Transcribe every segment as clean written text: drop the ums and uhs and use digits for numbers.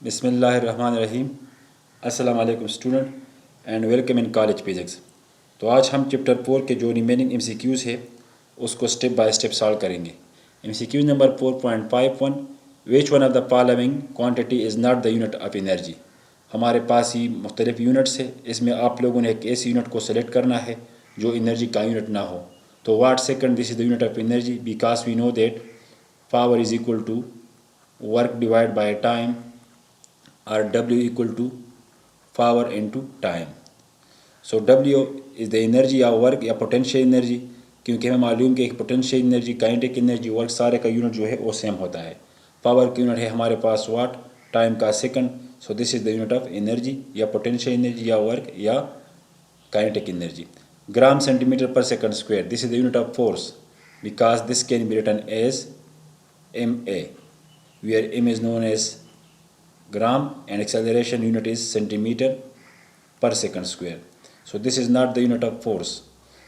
बिस्मिल्लाहिर्रहमानिर्रहीम। अस्सलाम वालेकुम student and welcome in college physics. तो आज हम चैप्टर 4 के जो रिमेनिंग MCQs है उसको स्टेप बाय स्टेप सॉल्व करेंगे। MCQ number 4.51, which one of the following quantity is not the unit of energy. हमारे पास ही मुख्तलिफ यूनिट्स है, इसमें आप लोगों ने एक ऐसी यूनिट को सेलेक्ट करना है जो एनर्जी का यूनिट ना हो। तो watt second, this is the unit of energy because we know that power is equal to work divide by time or W equal to power into time. So W is the energy या work या potential energy, क्योंकि हमें मालूम कि potential energy, kinetic energy, work सारे का unit जो है वो सेम होता है। पावर की यूनिट है हमारे पास वाट, टाइम का second. So this is the unit of energy या पोटेंशियल एनर्जी या वर्क या काइनेटिक एनर्जी। ग्राम सेंटीमीटर पर second square, this is the unit of force because this can be written as MA, where M is known as gram and acceleration unit is centimeter per second square. So this is not the unit of force.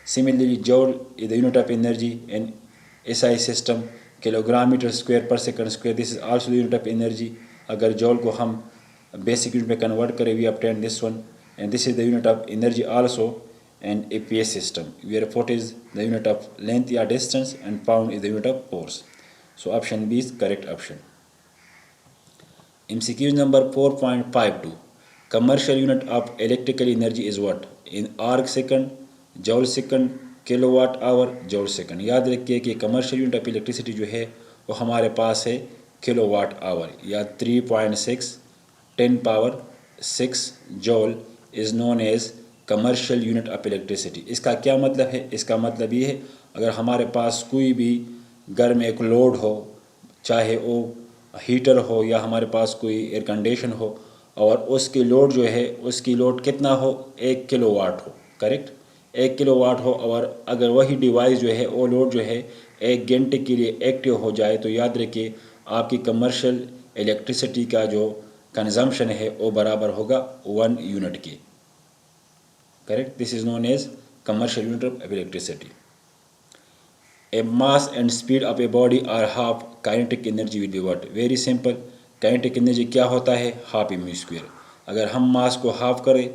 Similarly, joule is the unit of energy in SI system, kilogram meter square per second square. This is also the unit of energy. अगर joule को हम basic unit में convert करें, we obtain this one, and this is the unit of energy also in APS system, where foot is the unit of length or distance and pound is the unit of force. So option B is correct option. MCQ number 4.52, commercial unit of electrical energy is what? In arc second, joule second, kilowatt hour, joule second. याद रखिए कि commercial unit of electricity जो है वो हमारे पास है kilowatt hour या 3.6 10 power 6 joule is known as commercial unit of electricity. इसका क्या मतलब है? इसका मतलब ये है अगर हमारे पास कोई भी घर में एक लोड हो, चाहे वो हीटर हो या हमारे पास कोई एयर कंडीशन हो, और उसकी लोड जो है उसकी लोड कितना हो? 1 किलोवाट हो, करेक्ट, 1 किलोवाट हो। और अगर वही डिवाइस जो है वो लोड जो है 1 घंटे के लिए एक्टिव हो जाए तो याद रखिए आपकी कमर्शियल इलेक्ट्रिसिटी का जो कंजम्पशन है वो बराबर होगा 1 यूनिट के, correct. This is known as commercial unit of electricity. A mass and speed of a body are half, kinetic energy will be what? Very simple. Kinetic energy क्या होता है? Half m square. अगर हम मास को half करें,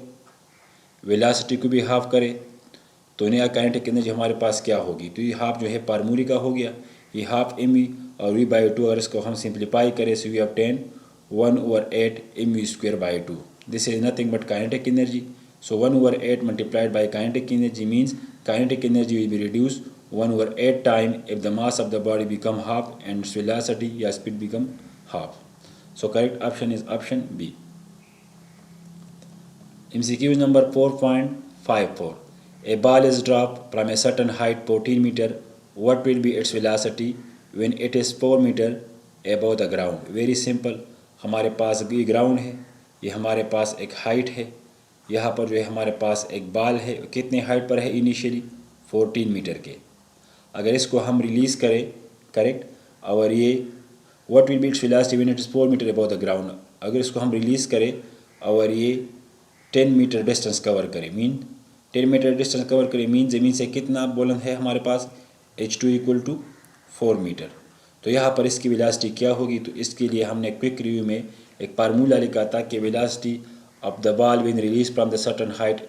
velocity को भी half करें, तो नया काइनेटिक एनर्जी हमारे पास क्या होगी? तो ये हाफ जो है फार्मूले का हो गया, ये हाफ m और v/2। अगर इसको हम सिंप्लीफाई करें so we obtain 1/8 m square by 2. This is nothing but kinetic energy. So 1/8 multiplied by kinetic energy means kinetic energy will be reduced 1/8 time if the mass of the body become half and its velocity या speed become half. So correct option is option B. MCQ number 4.54. A ball is dropped from a certain height 14 meter. What will be its velocity when it is 4 meter above the ground? Very simple. हमारे पास भी ground है, ये हमारे पास एक height है, यहाँ पर जो है हमारे पास एक बॉल है। कितने हाइट पर है? इनिशियली 14 मीटर के। अगर इसको हम रिलीज़ करें, करेक्ट, और ये what will be its velocity when it is 4 metre above the ground. अगर इसको हम रिलीज़ करें और ये 10 मीटर डिस्टेंस कवर करें, मीन 10 मीटर डिस्टेंस कवर करें, मीन ज़मीन से कितना बुलंद है हमारे पास? h2 equal to 4 metre. तो यहाँ पर इसकी वेलोसिटी क्या होगी? तो इसके लिए हमने क्विक रिव्यू में एक फार्मूला लिखा था कि velocity of the ball when released from the certain height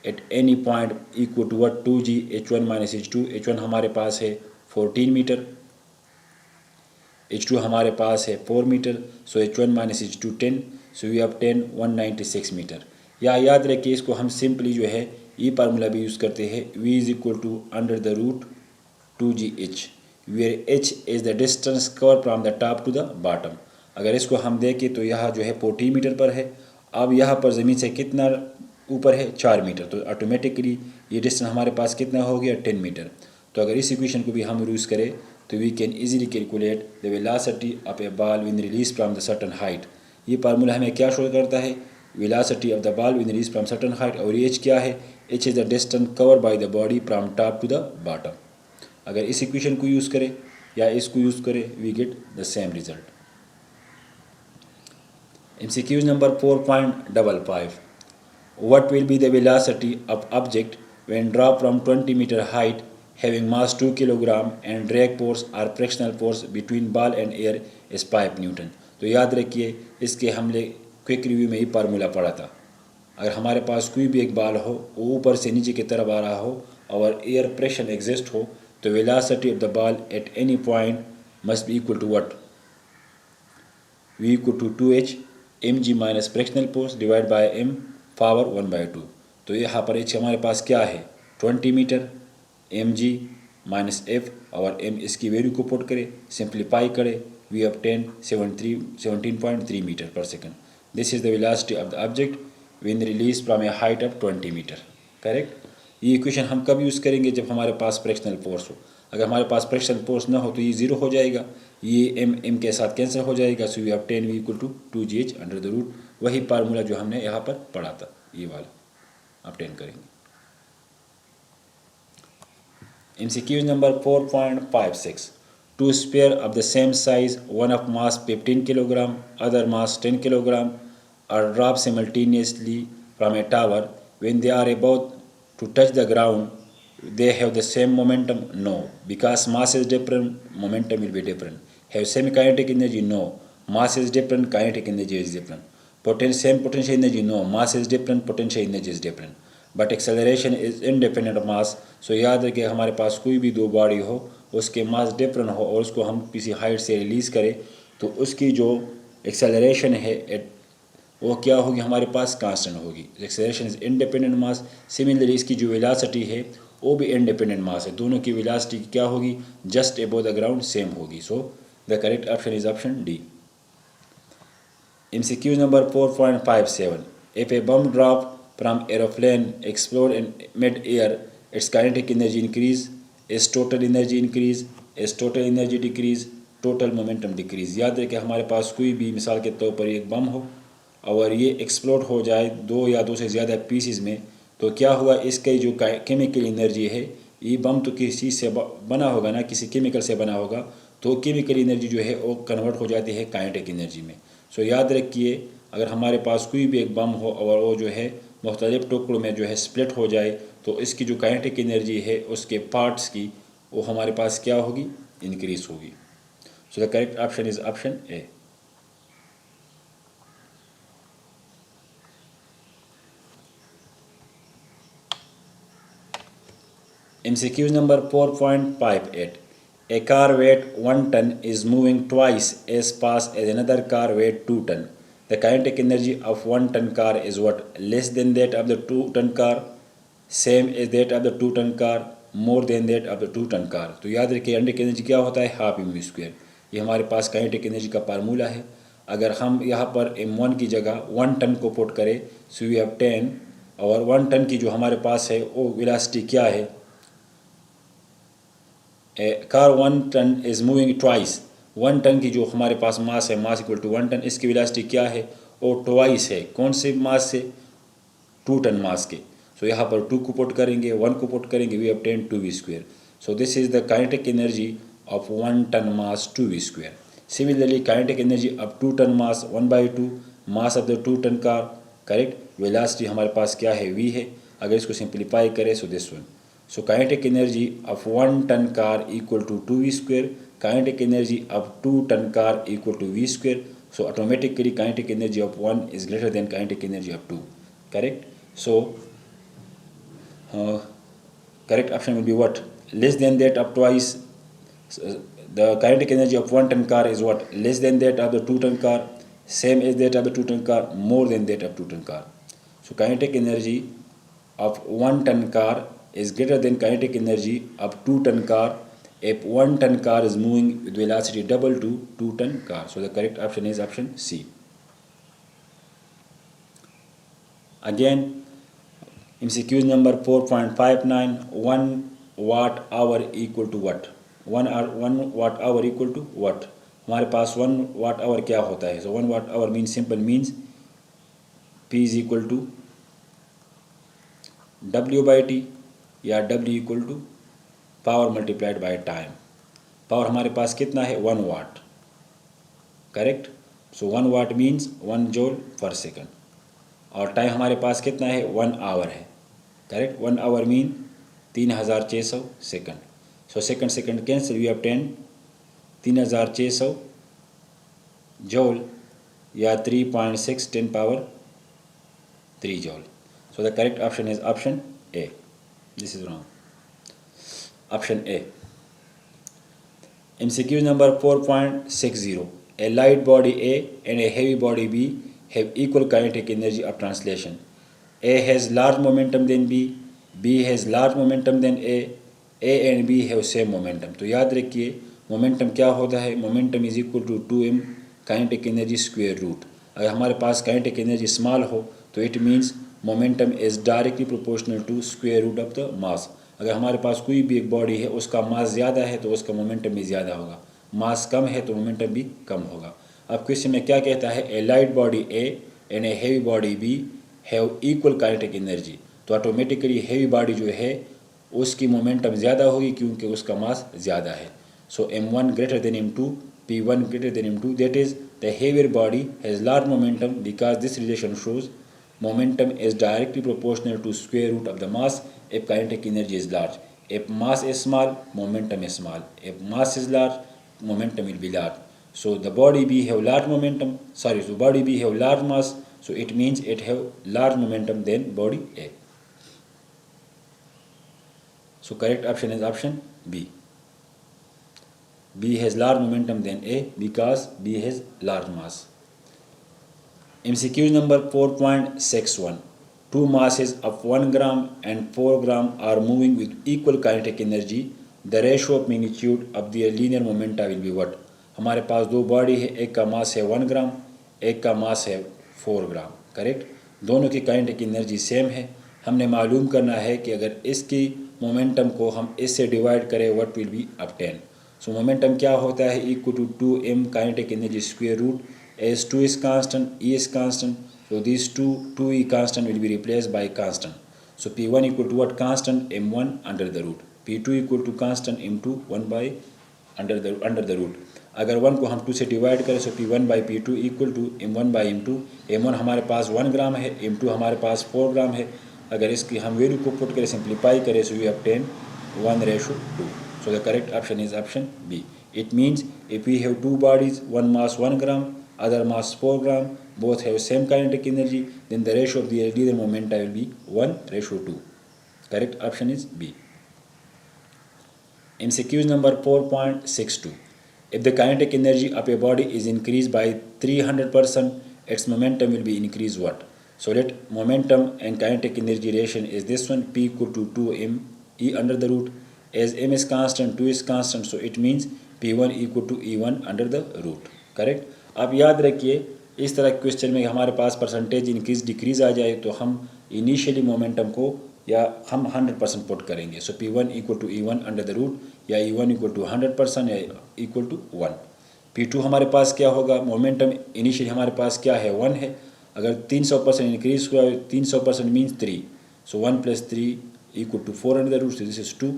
at any point equal to what? 2g h1 minus h2। h1 हमारे पास है 14 मीटर, h2 हमारे पास है 4 metre, so h1 minus h2 10, so we obtain 196 metre. या याद रखिए इसको हम सिंपली जो है ये फार्मूला भी यूज़ करते हैं, v is equal to under the root 2gh, where h is the distance cover from the top to the bottom. अगर इसको हम देखें तो यहाँ जो है 14 मीटर पर है, अब यहाँ पर ज़मीन से कितना ऊपर है? 4 मीटर, तो ऑटोमेटिकली ये डिस्टेंस हमारे पास कितना हो गया? 10 मीटर। तो अगर इस इक्वेशन को भी हम यूज़ करें तो we can easily calculate the velocity of a ball when release from the certain height. ये फार्मूला हमें क्या शो करता है? Velocity of the ball when release from certain height, और एच क्या है? H is the distance cover by the body from top to the bottom. अगर इस इक्वेशन को यूज़ करें या इसको यूज़ करें we get the same result. MCQ number 4.55. What will be the velocity of object when dropped from 20 meter height having mass 2 kg and drag force or frictional force between ball and air is 5 Newton? तो याद रखिए इसके हमने quick review में ही formula पढ़ा था। अगर हमारे पास कोई भी एक बॉल हो, वो ऊपर से नीचे की तरफ आ रहा हो और एयर प्रेशर एग्जिस्ट हो, तो velocity of the ball at any point must be equal to what, v equal to 2h mg minus fractional force divide by m power 1/2। तो यहाँ पर h हमारे पास क्या है 20 मीटर, mg माइनस f और m इसकी वैल्यू को पुट करें, सिंप्लीफाई करें, वी ऑब्टेन 17.3 मीटर पर second. This is the velocity of the object when release from a height of 20 metre. Correct. ये इक्वेशन हम कब यूज़ करेंगे, जब हमारे पास फ्रैक्शनल फोर्स हो। अगर हमारे पास फ्रैक्शनल फोर्स ना हो तो ये ज़ीरो हो जाएगा, ये m के साथ कैंसिल हो जाएगा। So we obtain v equal to 2gh under the root, वही फार्मूला जो हमने यहाँ पर पढ़ा था, ये वाला ऑब्टेन करेंगे। MCQ number 4.56, two sphere of the same size, one of mass 15 kilogram, other mass 10 kilogram, are drop simultaneously from a tower when they are about to touch the ground they have the same momentum? No, because mass is different, momentum will be different. Have same kinetic energy? No, mass is different, kinetic energy is different. Same potential energy? No, mass is different, potential energy is different. But acceleration is independent of mass. So याद रखिए हमारे पास कोई भी दो body हो, उसके मास different हो और उसको हम किसी हाइट से रिलीज़ करें तो उसकी जो एक्सेलरेशन है वो क्या होगी, हमारे पास कांस्टेंट होगी। Acceleration is independent mass. Similarly इसकी जो वेलोसिटी है वो भी इंडिपेंडेंट मास है, दोनों की वेलोसिटी क्या होगी, just above the ground same होगी। So the correct option is option D. MCQ number 4.57, if a bomb drop from aeroplane explode in mid air, its kinetic energy increase, is total energy increase, is total energy decrease, total momentum decrease. याद रखें हमारे पास कोई भी मिसाल के तौर पर एक बम हो और ये एक्सप्लोड हो जाए दो या दो से ज़्यादा पीसीज में, तो क्या हुआ, इसकी जो केमिकल एनर्जी है, ये बम तो किसी चीज़ से बना होगा ना, किसी केमिकल से बना होगा, तो केमिकल एनर्जी जो है वो कन्वर्ट हो जाती है काइनेटिक एनर्जी में। सो याद रखिए अगर हमारे पास कोई भी एक बम हो और वो जो है मुख्तलिफ टुकड़ों में जो है स्प्लिट हो जाए, तो इसकी जो काइनेटिक एनर्जी है उसके पार्ट्स की वो हमारे पास क्या होगी, इंक्रीज होगी। So the correct option is option A. MCQ number 4.58, a car weight 1 ton is moving twice as fast as another car weight 2 ton. The kinetic energy of 1 ton car is what? Less than that of the 2 ton car, same as that of the 2 ton car, more than that of the 2 ton car. तो याद रखिए kinetic energy क्या होता है, half M square. ये हमारे पास kinetic energy का फार्मूला है। अगर हम यहाँ पर m1 की जगह 1 टन को पुट करें, सो वी हैव 10, और 1 टन की जो हमारे पास है वो वेलोसिटी क्या है, car 1 ton is moving twice, 1 ton की जो हमारे पास मास है, मास इक्वल टू 1 टन, इसकी वेलोसिटी क्या है, वो ट्वाइस है, कौन से मास से, 2 टन मास के। सो यहाँ पर 2 को पुट करेंगे, 1 को पुट करेंगे, we obtain 2v square. So this is the kinetic energy of 1 ton mass 2v square. Similarly kinetic energy of 2 ton mass 1/2 mass of the 2 ton car. Correct. Velocity हमारे पास क्या है, v है। अगर इसको सिंप्लीफाई करें so this one, so kinetic energy of 1 ton car equal to 2v square, kinetic energy of 2 ton car equal to v square. So automatically kinetic energy of 1 is greater than kinetic energy of 2. Correct. So correct option will be what, less than that of twice. So, the kinetic energy of 1 ton car is what, less than that of the 2 ton car, same as that of the 2 ton car, more than that of 2 ton car. So kinetic energy of 1 ton car is greater than kinetic energy of 2 ton car if 1 ton car is moving with velocity double to 2 ton car. So the correct option is option C. Again MCQ number 4.59, 1 watt hour equal to what, 1 watt hour equal to what। हमारे पास 1 watt hour क्या होता है, so 1 watt hour means simple means P is equal to W by T या W equal to power multiplied by time. Power हमारे पास कितना है, 1 watt. Correct. So 1 watt means 1 joule पर सेकंड, और टाइम हमारे पास कितना है, 1 आवर है। Correct. 1 hour mean 3600 second. So second second cancel, we obtain 3600 joule या 3.6 10 power 3 joule. So the correct option is option A. This is wrong. Option A. MCQ number 4.60. A light body A and a heavy body B have equal kinetic energy of translation. A has large momentum than B, B has large momentum than A and B have same momentum. तो याद रखिए momentum क्या होता है, momentum is equal to 2m kinetic energy square root. अगर हमारे पास kinetic energy small हो तो it means momentum is directly proportional to square root of the mass. अगर हमारे पास कोई भी एक बॉडी है उसका मास ज़्यादा है तो उसका मोमेंटम भी ज़्यादा होगा, मास कम है तो मोमेंटम भी कम होगा. अब क्वेश्चन में क्या कहता है, a light body A and a heavy body B have equal kinetic energy. तो ऑटोमेटिकली हेवी बॉडी जो है उसकी मोमेंटम ज़्यादा होगी क्योंकि उसका मास ज़्यादा है. सो m1 greater than m2, p1 greater than m2, that is the heavier body has large momentum because this relation shows momentum is directly proportional to square root of the mass if kinetic energy is large. If mass is small, momentum is small. If mass is large, momentum will be large. So the body B have large momentum, so body B have large mass, so it means it have large momentum than body A. So correct option is option B. B has large momentum than A because B has large mass. MCQ number 4.61. Two masses of 1 gram and 4 gram are moving with equal kinetic energy. The ratio of magnitude of their linear momenta will be what? हमारे पास दो body है, एक का मास है 1 ग्राम, एक का मास है 4 ग्राम. Correct. दोनों की काइनेटिक एनर्जी सेम है. हमने मालूम करना है कि अगर इसकी मोमेंटम को हम इससे डिवाइड करें what will be obtain. So momentum क्या होता है, equal to 2m kinetic energy square root. As 2 is constant, E is constant, so these 2E constant will be replaced by constant. So P1 equal to what? Constant m1 under the root. P2 equal to constant m2 1 by under the root. अगर 1 को हम 2 से divide करें so P1 by P2 equal to m1 by m2. m1 हमारे पास 1 ग्राम है, m2 हमारे पास 4 ग्राम है. अगर इसकी हम वैल्यू को पुट करें, सिंप्लीफाई करें, so we obtain 1:2. So the correct option is option B. It means if we have two bodies, one mass 1 gram, other mass 4 gram, both have same kinetic energy, then the ratio of the linear momenta will be 1:2. Correct option is B. MCQ number 4.62. If the kinetic energy of a body is increased by 300%, its momentum will be increased what? So let momentum and kinetic energy relation is this one, P equal to 2m E under the root. As m is constant, 2 is constant, so it means P1 equal to E1 under the root. Correct. अब याद रखिए इस तरह के question में हमारे पास percentage increase decrease आ जाए तो हम इनिशियली मोमेंटम को या हम 100% पुट करेंगे. So P1 equal to E1 under the root या E1 इक्वल टू 100% या इक्वल टू 1. P2 हमारे पास क्या होगा, मोमेंटम इनिशियली हमारे पास क्या है 1 है. अगर 300% इंक्रीज हुआ, 300% means 3, so 1 + 3 equal to 4 under the root, this is 2.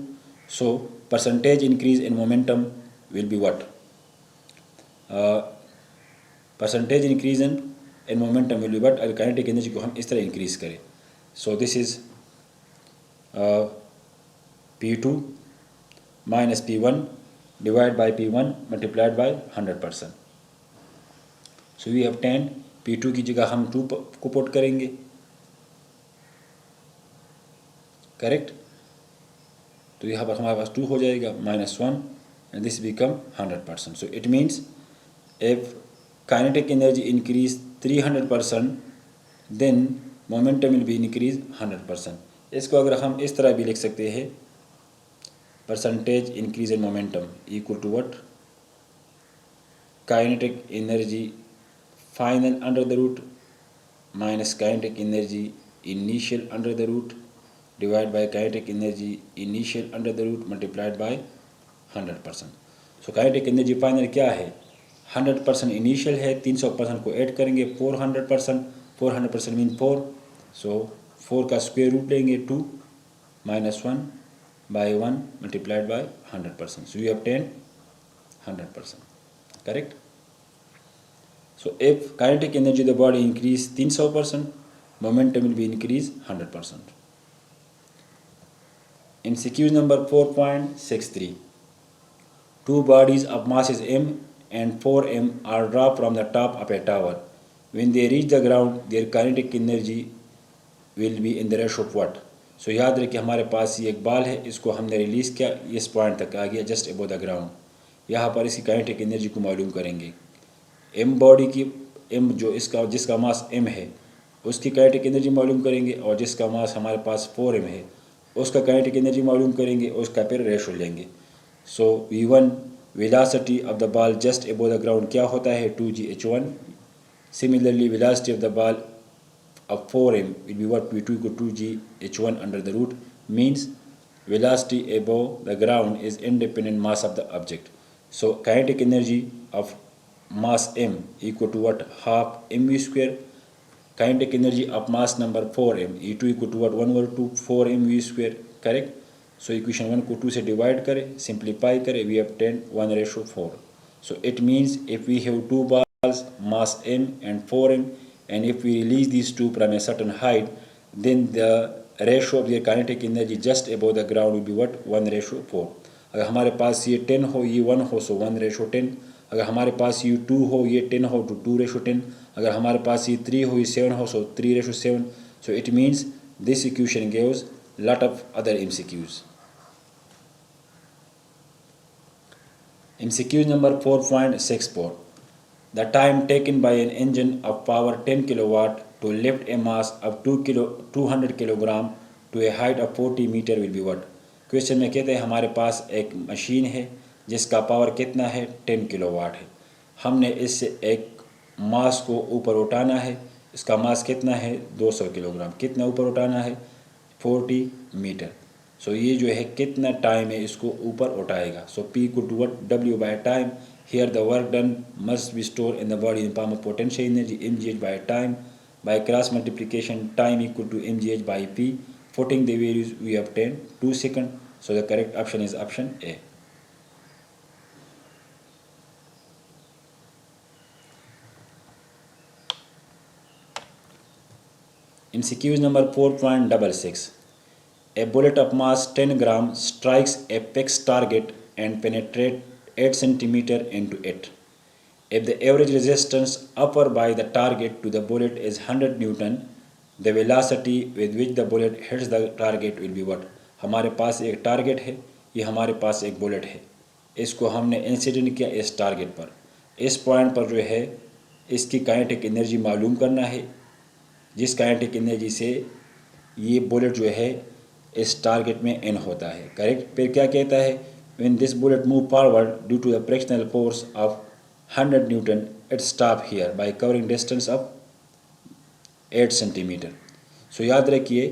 So percentage increase in momentum will be what, percentage increase in momentum will be what. अगर काइनेटिक एनर्जी को हम इस तरह इंक्रीज करें, so this is P2 minus P1 divide by P1 multiplied by 100%. So we obtain P2 की जगह हम 2 को पुट करेंगे. करेक्ट. तो यहाँ पर हमारे पास 2 हो जाएगा -1 and this become 100%. So it means if kinetic energy increase 300%, then momentum will be increase 100%. इसको अगर हम इस तरह भी लिख सकते हैं, percentage increase in momentum equal to what, kinetic energy final under the root minus kinetic energy initial under the root divide by kinetic energy initial under the root multiplied by 100%. So kinetic energy final क्या है, 100% initial है, 300% को add करेंगे 400% mean 4. सो 4 का square root लेंगे 2 -1 by 1 multiplied by 100%. So we obtain 100%. Correct. So if kinetic energy the body increase 300%, momentum will be increase 100%. MCQ number 4.63. Two bodies of masses m and 4m are dropped from the top of a tower. When they reach the ground, their kinetic energy will be in the ratio of what? So याद रखिए हमारे पास ये एक ball है, इसको हमने release किया, इस पॉइंट तक आ गया जस्ट अबव द ग्राउंड। यहाँ पर इसकी काइनेटिक एनर्जी को मालूम करेंगे। एम बॉडी की एम जो इसका जिसका मास एम है उसकी काइनेटिक एनर्जी मालूम करेंगे, और जिसका मास हमारे पास 4m है उसका काइनेटिक एनर्जी मालूम करेंगे, उसका फिर रेशो लेंगे। सो v1 velocity of the ball just above the ground क्या होता है 2gh1। Similarly velocity of the ball of 4m will be what? V2 equal to 2gh1 under the root, means velocity above the ground is independent mass of the object. So kinetic energy of mass m equal to what? Half mv square. Kinetic energy of mass number 4m E2 equal to what? 1/2 4mv square, correct? So equation 1 को 2 से divide करें, simplify करें, we obtain 1/4. So it means if we have two balls mass m and 4m, and if we release these two from a certain height, then the ratio of their kinetic energy just above the ground will be what? 1/4. अगर हमारे पास ये 10 हो, ये 1 हो, so 1/10. अगर हमारे पास ये 2 हो, ये 10 हो, तो 2/10. अगर हमारे पास ये 3 हो, ये 7 हो, so 3/7. So it means this equation gives lot of other MCQs. MCQ number 4.64. The time taken by an engine of power 10 kilowatt to lift a mass of 200 kilogram to a height of 40 meter will be what? Question में कहते हैं हमारे पास एक machine है जिसका power कितना है 10 kilowatt है। हमने इससे एक मास को ऊपर उठाना है, इसका मास कितना है 200 किलोग्राम। कितना ऊपर उठाना है 40 मीटर। सो ये जो है कितना टाइम है इसको ऊपर उठाएगा। So P equal to what? W by time. Here the work done must be stored in the body in form of potential energy mgh by time. By cross multiplication, time equal to mgh by P. Putting the values we obtain 2 seconds. So the correct option is option A. MCQ number 4.66. A bullet of mass 10 gram strikes a fixed target and penetrates 8 centimeter into it. If the average resistance upper by the target to the bullet is 100 Newton, the velocity with which the bullet hits the target will be what? हमारे पास एक target है, ये हमारे पास एक bullet है, इसको हमने incident किया इस टारगेट पर। इस पॉइंट पर जो है इसकी काइनेटिक एनर्जी मालूम करना है, जिस काइनेटिक एनर्जी से ये बुलेट जो है इस टारगेट में इन होता है, करेक्ट। फिर क्या कहता है? When this bullet move forward due to the frictional force of 100 Newton, it stop here by covering distance of 8 centimeter. So याद रखिए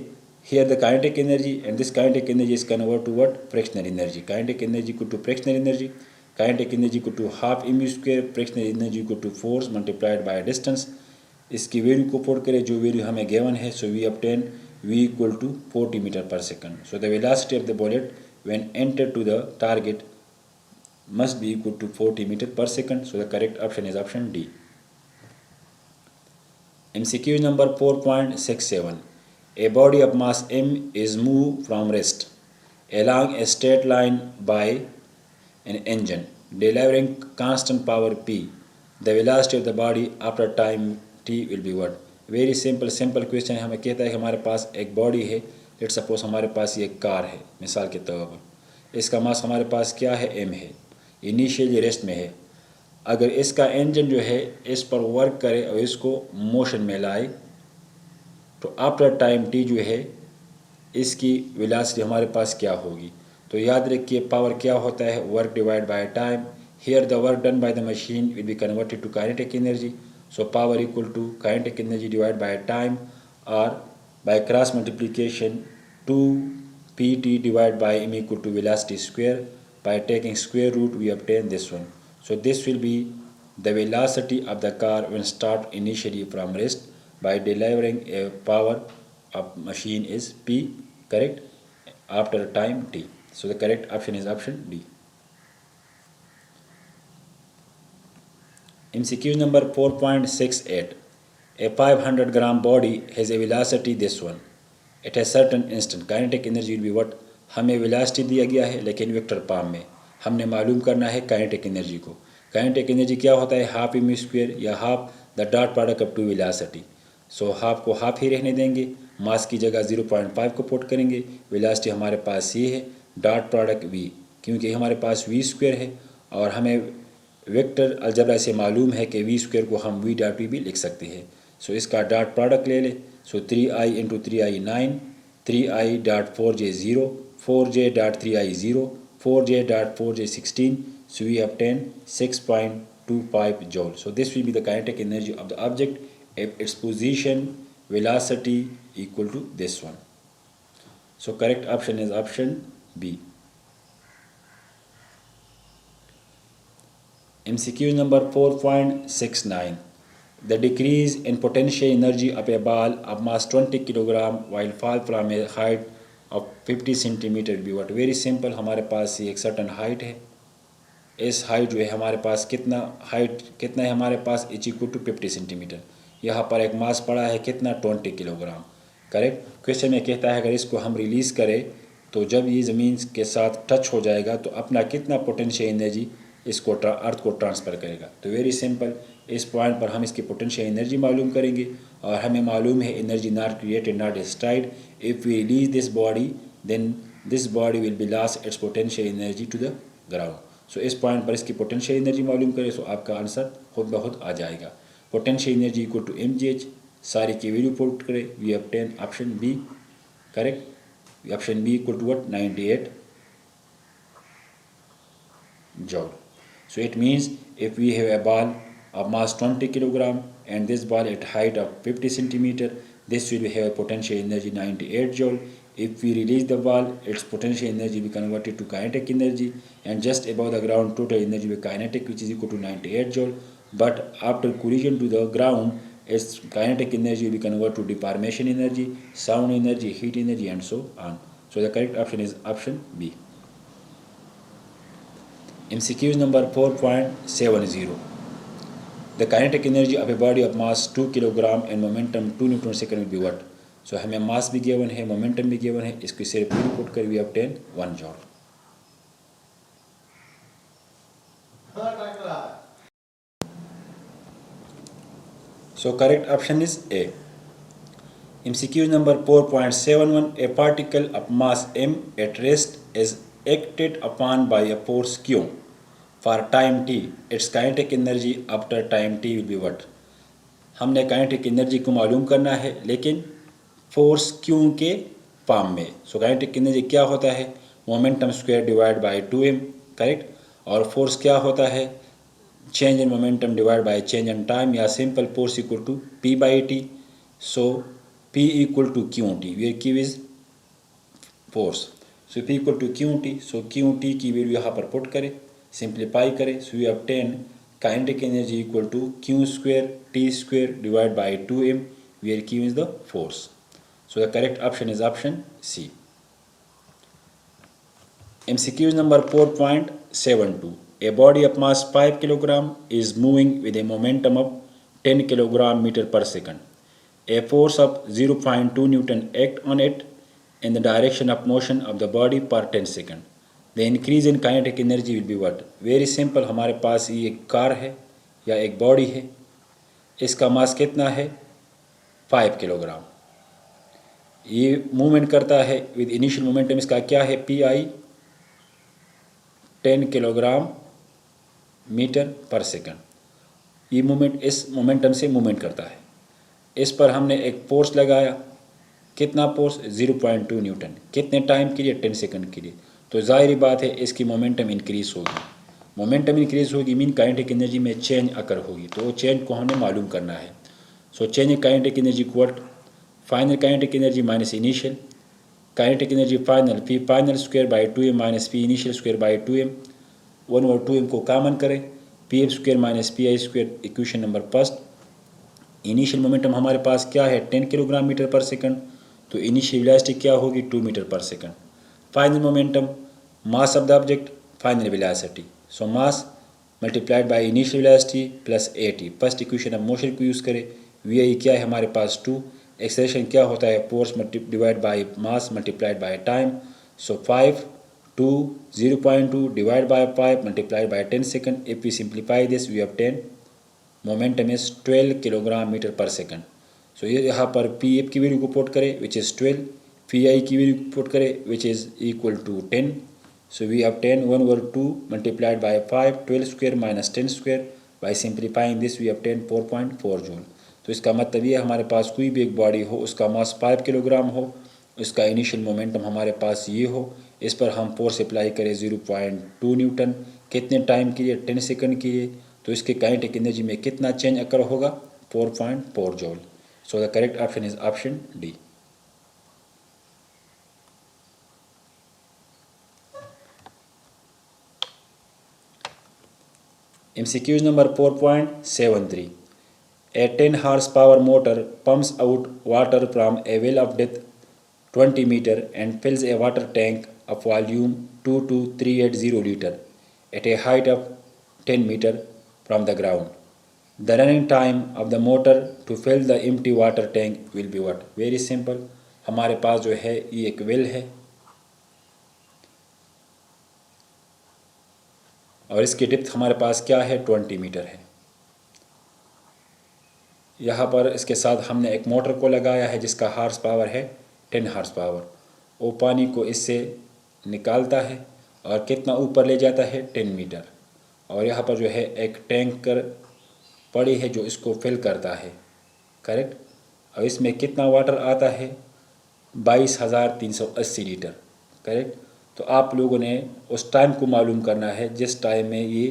here the kinetic energy and this kinetic energy is converted to what? Frictional energy. Kinetic energy equal to frictional energy. Kinetic energy equal to half mv square. Frictional energy equal to force multiplied by distance. इसकी value को put करें जो value हमें given है, so we obtain v equal to 40 meter per second. So the velocity of the bullet when entered to the target must be equal to 40 meter per second. So the correct option is option D. MCQ number 4.67. A body of mass m is moved from rest along a straight line by an engine delivering constant power P. The velocity of the body after time t will be what? Very simple question है। हमें कहता है कि हमारे पास एक body है, let's suppose हमारे पास ये एक कार है मिसाल के तौर पर, इसका मास हमारे पास क्या है m है, इनिशियली रेस्ट में है। अगर इसका इंजन जो है इस पर वर्क करे और इसको मोशन में लाए तो आफ्टर टाइम t जो है इसकी वेलोसिटी हमारे पास क्या होगी? तो याद रखिए पावर क्या होता है? Work divide by time. Here the work done by the machine will be converted to kinetic energy. So power equal to kinetic energy divided by time, or by cross multiplication 2 pt divided by m equal to velocity square. By taking square root we obtain this one. So this will be the velocity of the car when start initially from rest by delivering a power of machine is p, correct, after time t. So the correct option is option D. MCQ number 4.68. A 500 gram body has a velocity this one. At a certain instant kinetic energy will be what? हमें velocity दिया गया है लेकिन vector form में, हमने मालूम करना है काइनेटिक एनर्जी को। काइनेटिक एनर्जी क्या होता है, हाफ एम स्क्वायर या half the dot product of two velocity. So half को हाफ ही रहने देंगे, मास की जगह 0.5 को पुट करेंगे, वेलोसिटी हमारे पास ये है, डॉट प्रोडक्ट v, क्योंकि हमारे पास v स्क्वायर है और हमें वेक्टर अलजबरा से मालूम है कि v स्क्वायर को हम v डॉट v भी लिख सकते हैं। सो इसका डॉट प्रोडक्ट ले लें। सो 3i into 3i 9, 3i dot 4j 0, 4j dot 3i 0, 4j dot 4j 16. So we obtain 6.25 joule. So this will be the kinetic energy of the object if its position velocity equal to this one. So correct option is option B. MCQ number 4.69. The decrease in potential energy of a ball of mass 20 kilogram while fall from a height of 50 centimetre भी what. Very simple, हमारे पास ये एक certain height है, इस height जो है हमारे पास कितना है हमारे पास इच इक्वल टू 50 सेंटीमीटर। यहाँ पर एक मास पड़ा है कितना 20 किलोग्राम। करेक्ट। क्वेश्चन में कहता है अगर इसको हम रिलीज़ करें तो जब ये ज़मीन के साथ टच हो जाएगा तो अपना कितना पोटेंशियल एनर्जी इसको अर्थ को ट्रांसफ़र करेगा। तो वेरी सिंपल, इस पॉइंट पर हम इसकी पोटेंशियल एनर्जी मालूम करेंगे और हमें मालूम है energy not created not destroyed. If we release this body then this body will be lost its potential energy to the ground. So इस पॉइंट पर इसकी पोटेंशियल एनर्जी मालूम करें तो आपका आंसर खुद ब खुद आ जाएगा। Potential energy equal to mgh, सारी की वैल्यू पुट करें, we obtain option B. Correct. Option B equal to what 98 joule. So it means if we have a ball of mass 20 kilogram and this ball at height of 50 centimeter, this will have a potential energy 98 joule. If we release the ball, its potential energy will be converted to kinetic energy, and just above the ground total energy will be kinetic, which is equal to 98 joule. But after collision to the ground, its kinetic energy will be converted to deformation energy, sound energy, heat energy, and so on. So the correct option is option B. MCQ number 4.70. The kinetic energy of a body of mass 2 kilogram and momentum 2 Newton second will be what? So हमें मास भी given है, momentum भी given है, इसको सिर्फ put कर we obtain 1 joule. So correct option is A. MCQ number 4.71. A particle of mass m at rest is acted upon by a force q for time t. Its kinetic energy after time t will be what? हमने kinetic energy को मालूम करना है लेकिन force q के form में। सो kinetic energy क्या होता है, momentum square divide by 2m। Correct. और फोर्स क्या होता है, change in momentum divide by change in time, या simple force equal to p by T. So p equal to Q T, where Q is force. So p equal to Q T. So Q T की value यहाँ पर put करें, simplify करें। So we obtain kinetic energy equal to Q square T square divide by 2m, where Q is the force. So the correct option is option C. MCQ number 4.72. A body of mass 5 kg is moving with a momentum of 10 kg meter per second. A force of 0.2 Newton act on it in the direction of motion of the body per 10 second. The increase in kinetic energy will be what? Very simple, हमारे पास ये एक car है या एक body है, इसका मास कितना है 5 किलोग्राम। ये मूवमेंट करता है विद इनिशियल मोमेंटम, इसका क्या है PI 10 किलोग्राम मीटर पर सेकंड। ये मूवमेंट इस मोमेंटम से मूवमेंट करता है। इस पर हमने एक फोर्स लगाया, कितना फोर्स 0.2 न्यूटन, कितने टाइम के लिए 10 सेकंड के लिए। तो जाहिर बात है इसकी मोमेंटम इंक्रीज होगी। मोमेंटम इंक्रीज होगी मीन काइनेटिक एनर्जी में चेंज अकर होगी, तो वो चेंज को हमने मालूम करना है। So change in kinetic energy equal final kinetic energy minus initial kinetic energy final, P final square by 2m minus P initial square by 2m। 1/2m को कॉमन करें, P F square minus P I square, equation number first. Initial momentum हमारे पास क्या है 10 kilogram metre पर second, तो initial velocity क्या होगी 2 मीटर पर second. Final momentum mass of the object final velocity, so mass multiplied by initial velocity plus at। First equation of motion को यूज़ करें, वी आई क्या है हमारे पास 2, एक्सेलरेशन क्या होता है force divide by mass multiplied by time. So 5 2 0.2 divided by 5 multiplied by 10 second. If we simplify this, we obtain momentum is 12 kilogram metre पर second. So ये यहाँ पर पी एफ की वैल्यू को पुट करें विच इज़ 12, पी आई की value को put करें which is equal to 10. So we obtain 1/2 multiplied by 5, 12 square minus 10 square. By simplifying this we obtain 4.4 joule. तो इसका मतलब ये हमारे पास कोई भी एक बॉडी हो, उसका मास 5 किलोग्राम हो, उसका इनिशियल मोमेंटम हमारे पास ये हो, इस पर हम फोर्स अप्लाई करें 0.2 न्यूटन, कितने टाइम के लिए, 10 सेकंड के लिए, तो इसके काइनेटिक एनर्जी में कितना चेंज अकर होगा, 4.4 joule. So the correct option is option D. MCQ number 4.73. A 10 horsepower motor pumps out water from a well of depth 20 meter and fills a water tank of volume 22380 liter at a height of 10 meter from the ground. The running time of the motor to fill the empty water tank will be what? Very simple. हमारे पास जो है ये एक well है और इसकी depth हमारे पास क्या है, 20 मीटर है. यहाँ पर इसके साथ हमने एक मोटर को लगाया है जिसका हार्स पावर है 10 हार्स पावर. वो पानी को इससे निकालता है और कितना ऊपर ले जाता है, 10 मीटर. और यहाँ पर जो है एक टैंकर पड़ी है जो इसको फिल करता है, करेक्ट. और इसमें कितना वाटर आता है, 22,380 लीटर, करेक्ट. तो आप लोगों ने उस टाइम को मालूम करना है जिस टाइम में ये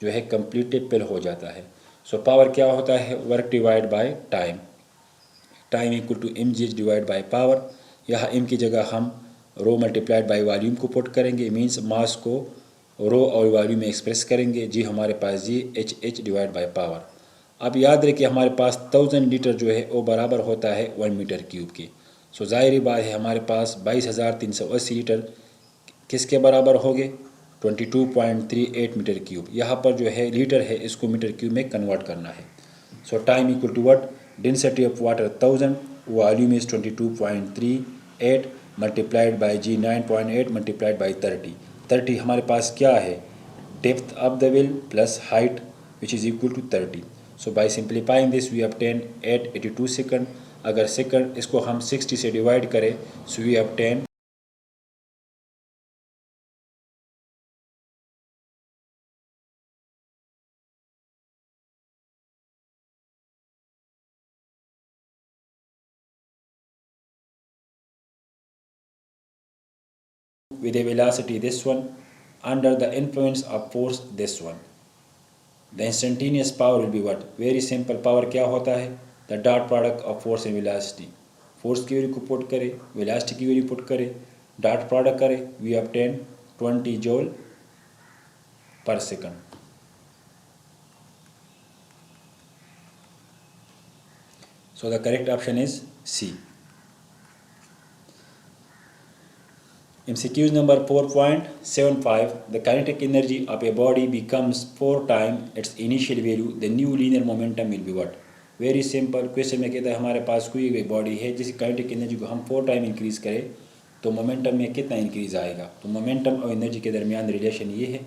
जो है कम्प्लीटली फिल हो जाता है. सो पावर क्या होता है, work divide by time. Time equal to M G H divide by power. यहाँ एम की जगह हम रो मल्टीप्लाइड बाय वॉल्यूम को पुट करेंगे, मींस मास को रो और वॉल्यूम में एक्सप्रेस करेंगे. जी हमारे पास G H divide by power. अब याद रखिए हमारे पास 1000 लीटर जो है वो बराबर होता है 1 मीटर क्यूब की. सो ज़ाहिर बात है हमारे पास 22,380 लीटर किसके बराबर हो गए, 22.38 मीटर क्यूब. यहाँ पर जो है लीटर है इसको मीटर क्यूब में कन्वर्ट करना है. So time equal to what, density of water 1000, volume is 22.38 multiplied by G 9.8 multiplied by 30 हमारे पास क्या है, depth of the well plus height which is equal to 30. So by simplifying this we obtain 882 second. अगर second इसको हम 60 से divide करें so we obtain with a velocity this one under the influence of force this one. The instantaneous power will be what? Very simple. Power क्या होता है, the dot product of force and velocity. Force की value को put करें, velocity की value put करें, dot product करें, we obtain 20 joule per second. So the correct option is C. MCQ number 4.75. The kinetic energy of a body becomes 4 times its initial value. The new linear momentum will be what? Very simple. Question में कहता है हमारे पास कोई एक body है जिसकी kinetic energy को हम 4 टाइम इंक्रीज करें तो मोमेंटम में कितना इंक्रीज आएगा. तो मोमेंटम और एनर्जी के दरमियान रिलेशन ये है,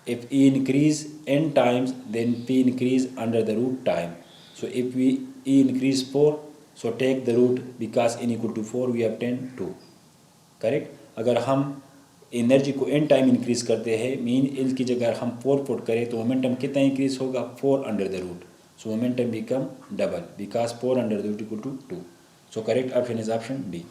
if E increase n times then P increase under the root time. So if we E increase 4, so take the root because n equal to 4 we obtain 2. Correct. अगर हम energy को N time increase करते हैं mean L की जगह हम 4 put करें तो मोमेंटम कितना इंक्रीज होगा, 4 under the root. So momentum become double because 4 under the root equal to 2. So correct option is option D.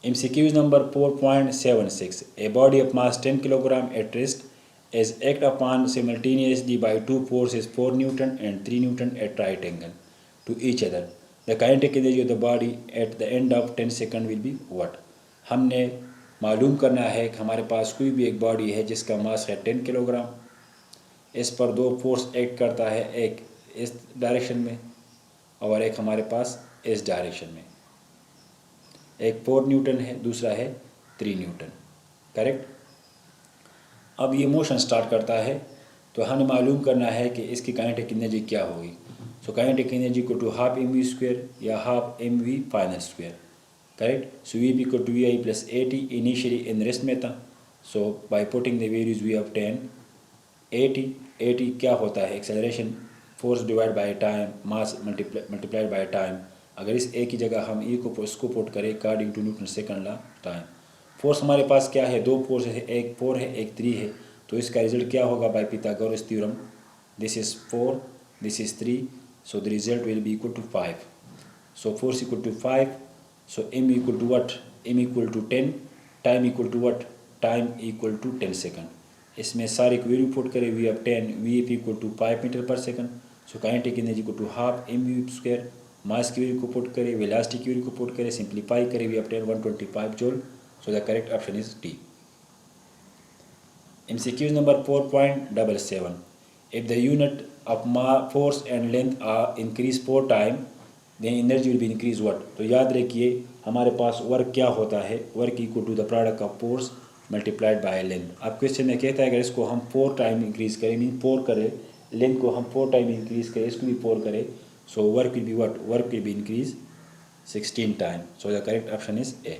MCQ number 4.76. A body of mass 10 kg at rest is acted upon simultaneously by two forces 4 Newton and 3 Newton at right angle to each other. The kinetic energy of the body at the end of 10 seconds will be what? हमने मालूम करना है कि हमारे पास कोई भी एक body है जिसका मास है 10 किलोग्राम. इस पर दो फोर्स एक्ट करता है, एक इस डायरेक्शन में और एक हमारे पास इस डायरेक्शन में. एक 4 न्यूटन है, दूसरा है 3 न्यूटन, करेक्ट. अब ये मोशन स्टार्ट करता है तो हमें मालूम करना है कि इसकी काइनेटिक एनर्जी क्या होगी. सो काइनेटिक एनर्जी को to half M V square या half M V final square, correct? So V equal to VI plus AT initially in rest method. So by putting the values we obtain AT क्या होता है acceleration force divide by time mass multiplied by time. अगर इस ए की जगह हम ई को इसको पुट करें according to Newton second law time. Force हमारे पास क्या है, दो फोर्स है, एक 4 है एक 3 है, तो इसका रिजल्ट क्या होगा by Pythagoras theorem, this is 4 this is 3, so the result will be equal to 5। So force equal to 5, so M equal to what, M equal to 10, time equal to what, time equal to 10 second. इसमें सारे value put करें, we obtain V F equal to 5 metre पर second, so kinetic energy equal to half M V square, mass की value को put करें, velocity की value को put करें, सिंप्लीफाई करें, we obtain 125 joule, so the correct option is D. MCQ number 4.77, if the unit of force and length are increased 4 times then energy will be increased what। तो याद रखिए हमारे पास work क्या होता है, work equal to the product of force multiplied by length. अब question में कहता है अगर इसको हम 4 टाइम इंक्रीज करें, मीन 4 करें, लेंथ को हम 4 टाइम इंक्रीज करें, इसको भी 4 करें, so work will be what, work will be increase 16 time, so the correct option is a.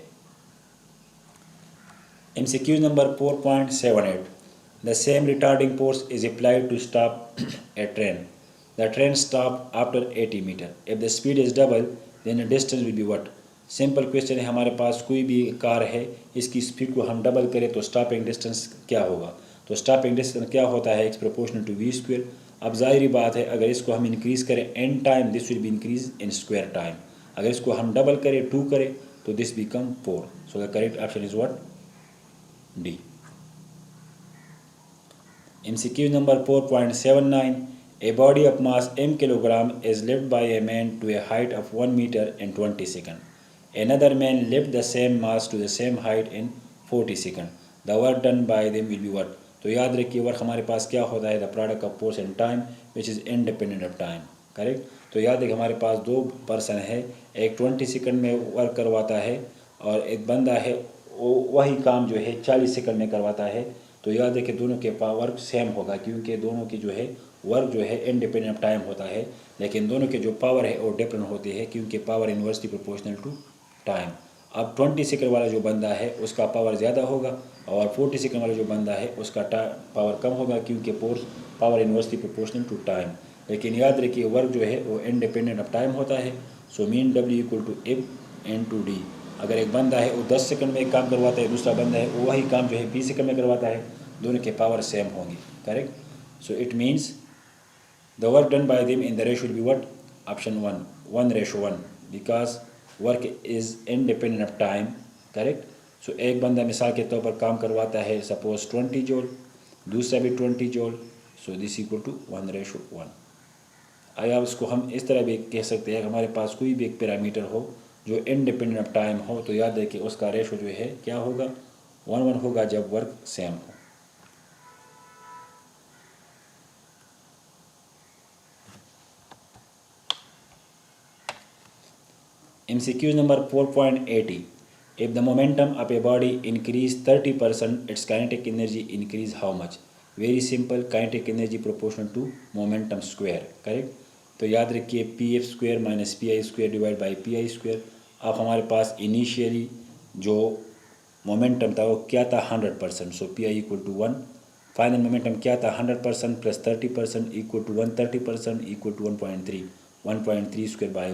MCQ number 4.78, the same retarding force is applied to stop a train. The train stopped after 80 meter. If the speed is double, then the distance will be what? Simple question है, हमारे पास कोई भी car है, इसकी speed को हम double करें तो स्टॉपिंग डिस्टेंस क्या होगा। तो स्टॉपिंग डिस्टेंस क्या होता है, X proportional to V square. अब जाहिर बात है अगर इसको हम इंक्रीज़ करें N time, this will be increase in square time. अगर इसको हम डबल करें 2 करें तो this become 4, so the correct option is what, D। MCQ number 4.79, a body of mass m kilogram is lifted by a man to a height of 1 meter in 20 seconds. Another man lifts the same mass to the same height in 40 seconds. The work done by them will be what। तो याद रखिए work हमारे पास क्या होता है, the product of force and time which is independent of time, correct. तो याद रखिए हमारे पास दो पर्सन है, एक 20 सेकंड में वर्क करवाता है और एक बंदा है वो वही काम जो है 40 सेकंड में करवाता है। तो याद है कि दोनों के पावर सेम होगा क्योंकि दोनों की जो है वर्क जो है इंडिपेंडेंट ऑफ टाइम होता है, लेकिन दोनों के जो पावर है वो डिफरेंट होते हैं क्योंकि power inversely proportional to time. अब 20 सेकंड वाला जो बंदा है उसका पावर ज़्यादा होगा और 40 सेकंड वाला जो बंदा है उसका पावर कम होगा क्योंकि force power inversely proportional to time. लेकिन याद रखिए वर्क जो है वो इंडिपेंडेंट ऑफ टाइम होता है, so mean W equal to F into D. अगर एक बंदा है वो 10 सेकंड में एक काम करवाता है, दूसरा बंदा है वो वही काम जो है 20 सेकंड में करवाता है, दोनों के पावर सेम होंगी, correct. So it means the work done by them in the ratio will be what, option 1:1 because work is independent of time, correct. सो एक बंदा मिसाल के तौर पर काम करवाता है सपोज 20 जूल, दूसरा भी 20 joule, so this equal to 1:1। आया उसको हम इस तरह भी कह सकते हैं, हमारे पास कोई भी एक पैरामीटर हो जो इंडिपेंडेंट ऑफ टाइम हो तो याद रखिए उसका रेशो जो है क्या होगा, 1:1 होगा जब वर्क सेम हो। MCQ number 4.80, if the momentum of a body increase 30%, its kinetic energy increase how much। Very simple, kinetic energy proportional to momentum square, correct. तो याद रखिए PF square minus PI square divide by PI square. अब हमारे पास initially जो momentum था वो क्या था 100%, सो PI equal to 1। Final momentum क्या था 100% plus 30% equal to 130% equal to 1.3 square by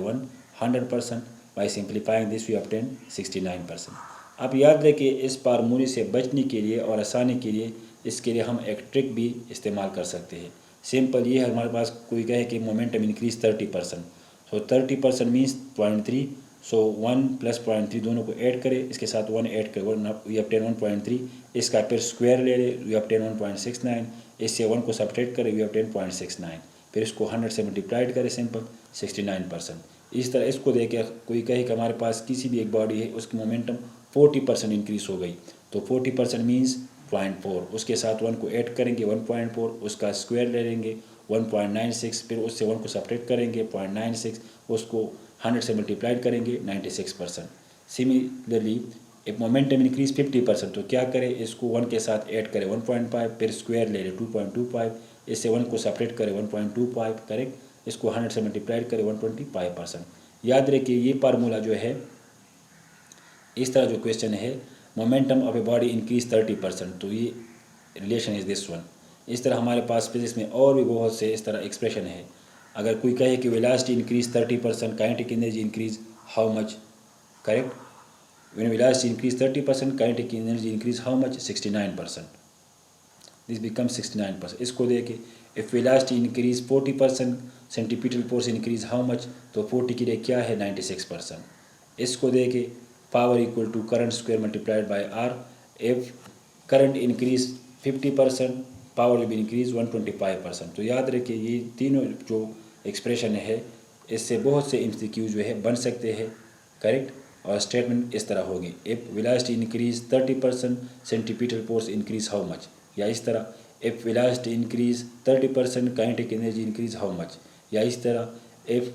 100%। By simplifying this we obtain 69%। अब याद रखिए इस फार्मूले से बचने के लिए और आसानी के लिए इसके लिए हम एक ट्रिक भी इस्तेमाल कर सकते हैं। सिंपल ये है, हमारे पास कोई कहे कि मोमेंटम इंक्रीज 30%, सो 30% मीन्स 0.3, सो 1 प्लस 0.3 दोनों को ऐड करें, इसके साथ 1 ऐड करें, वी ऑब्टेन 1.3, इसका फिर स्क्वायर ले लें, वी ऑब्टेन 1.69, इससे 1 को सब्ट्रैक्ट करें, वी ऑब्टेन 0.69, फिर इसको 100 से मल्टीप्लाइड करें, सिंपल 69%। इस तरह इसको देके कोई कहे कि हमारे पास किसी भी एक बॉडी है उसकी मोमेंटम 40% इंक्रीज हो गई, तो 40% मीन्स 0.4, उसके साथ 1 को ऐड करेंगे 1.4, उसका स्क्वायर ले लेंगे 1.96, फिर उससे 1 को सब्ट्रैक्ट करेंगे 0.96, उसको 100 से मल्टीप्लाइड करेंगे 96%। सिमिलरली एक मोमेंटम इंक्रीज 50%, तो क्या करें, इसको 1 के साथ ऐड करें 1.5, फिर स्क्वायर ले लें 2.25, इससे 1 को सब्ट्रैक्ट करें 1.25, करेक्ट, इसको 100 से मल्टीप्लाइड करें 125%। याद रखिए ये फार्मूला जो है इस तरह जो क्वेश्चन है, momentum of a body increase 30%, तो ये रिलेशन इज दिस वन। इस तरह हमारे पास फिजिक्स में और भी बहुत से इस तरह एक्सप्रेशन है। अगर कोई कहे कि velocity increase 30%, kinetic energy increase how much, correct. When velocity increase 30%, kinetic energy increase how much, 69%। This become 69%। इसको देखिए, if velocity increase 40%, centripetal force increase how much, तो 40 के लिए क्या है, 96%। इसको देखिए, power equal to current square multiplied by R. If current increase 50%, power will be increase 125%। तो याद रखिए, ये तीनों जो एक्सप्रेशन है, इससे बहुत से एमसीक्यू जो है बन सकते हैं, करेक्ट। और स्टेटमेंट इस तरह होगी, if velocity increase 30%, centripetal force increase how much, या इस तरह if velocity increase 30%, kinetic energy increase how much, या इस तरह if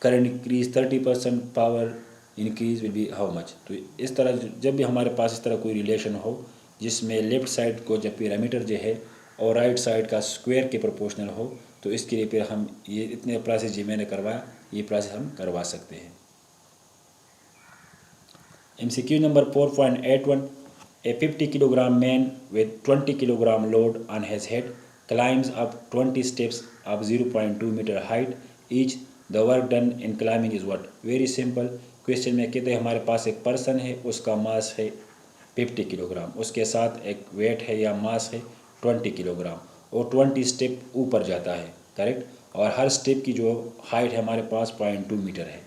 current increase 30%, power increase will be how much. तो इस तरह जब भी हमारे पास इस तरह कोई रिलेशन हो जिसमें लेफ्ट साइड को जब पैरामीटर जो है और राइट साइड का स्क्वायर के प्रोपोर्शनल हो, तो इसके लिए फिर हम ये इतने प्रोसेस जो मैंने करवाया, ये प्रोसेस हम करवा सकते हैं। MCQ number 4.81, a 50 kilogram man with 20 kilogram load on his head climbs up 20 steps of 0.2 meter height each. The work done in climbing is what? Very simple question में कहते हैं हमारे पास एक पर्सन है, उसका मास है 50 किलोग्राम, उसके साथ एक वेट है या मास है 20 किलोग्राम, और 20 स्टेप ऊपर जाता है, करेक्ट। और हर स्टेप की जो हाइट है हमारे पास 0.2 मीटर है।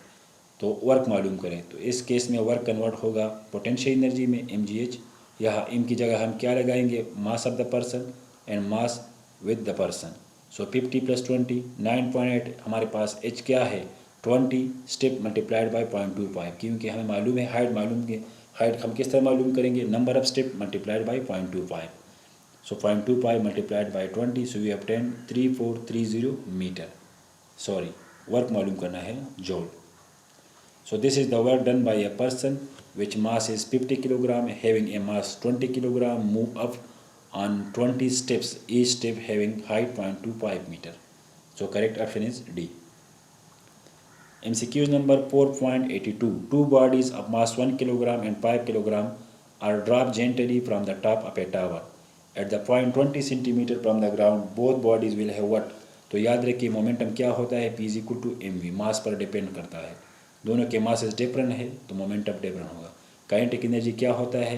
तो वर्क मालूम करें, तो इस केस में वर्क कन्वर्ट होगा पोटेंशियल एनर्जी में, mgh। यहाँ m की जगह हम क्या लगाएंगे, मास of the person and mass with the person. सो 50 + 20 9.8, हमारे पास h क्या है, 20 स्टेप मल्टीप्लाइड बाय 0.25, क्योंकि हमें मालूम है हाइट मालूम है। हाइट हम किस तरह मालूम करेंगे, number of step multiplied by 0.25। So 0.25 multiplied by 20, so we obtain 3430 metre. Sorry, work मालूम करना है, जॉल। So this is the work done by a person which mass is 50 kilogram, having a mass 20 kilogram, move up on 20 steps, each step having height 0.25 meter. So correct option is D. MCQ number 4.82. Two bodies of mass 1 kilogram and 5 kilogram are dropped gently from the top of a tower. At the point 20 centimeter from the ground, both bodies will have what? तो याद रखिए momentum क्या होता है, P is equal to mv, मास पर depend करता है। दोनों के मासेस डिफरेंट है तो मोमेंटम डिफरेंट होगा। काइनेटिक एनर्जी क्या होता है,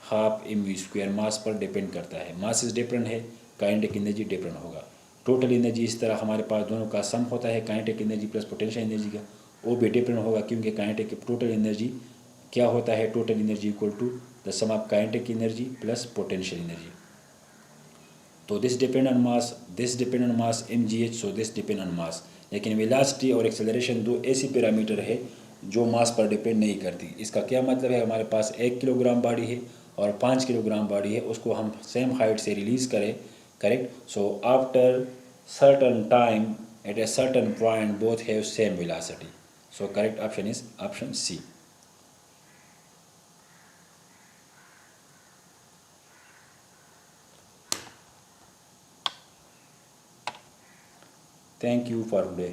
हाफ mv², मास पर डिपेंड करता है। मासेस डिफरेंट है, काइनेटिक एनर्जी डिफरेंट होगा। टोटल एनर्जी इस तरह हमारे पास दोनों का सम होता है, kinetic energy plus potential energy का, वो भी डिफरेंट होगा, क्योंकि काइनेटिक टोटल एनर्जी क्या होता है, total energy equal to the sum of kinetic energy plus potential energy. तो this depend on mass, this depend on mass mgh, so this depend on mass. लेकिन वेलोसिटी और acceleration दो ऐसी parameter है जो मास पर डिपेंड नहीं करती। इसका क्या मतलब है, हमारे पास 1 किलोग्राम बॉडी है और 5 किलोग्राम बॉडी है, उसको हम सेम हाइट से रिलीज़ करें, correct. So after certain time at a certain point both have same velocity. So correct option is option C. Thank you for today.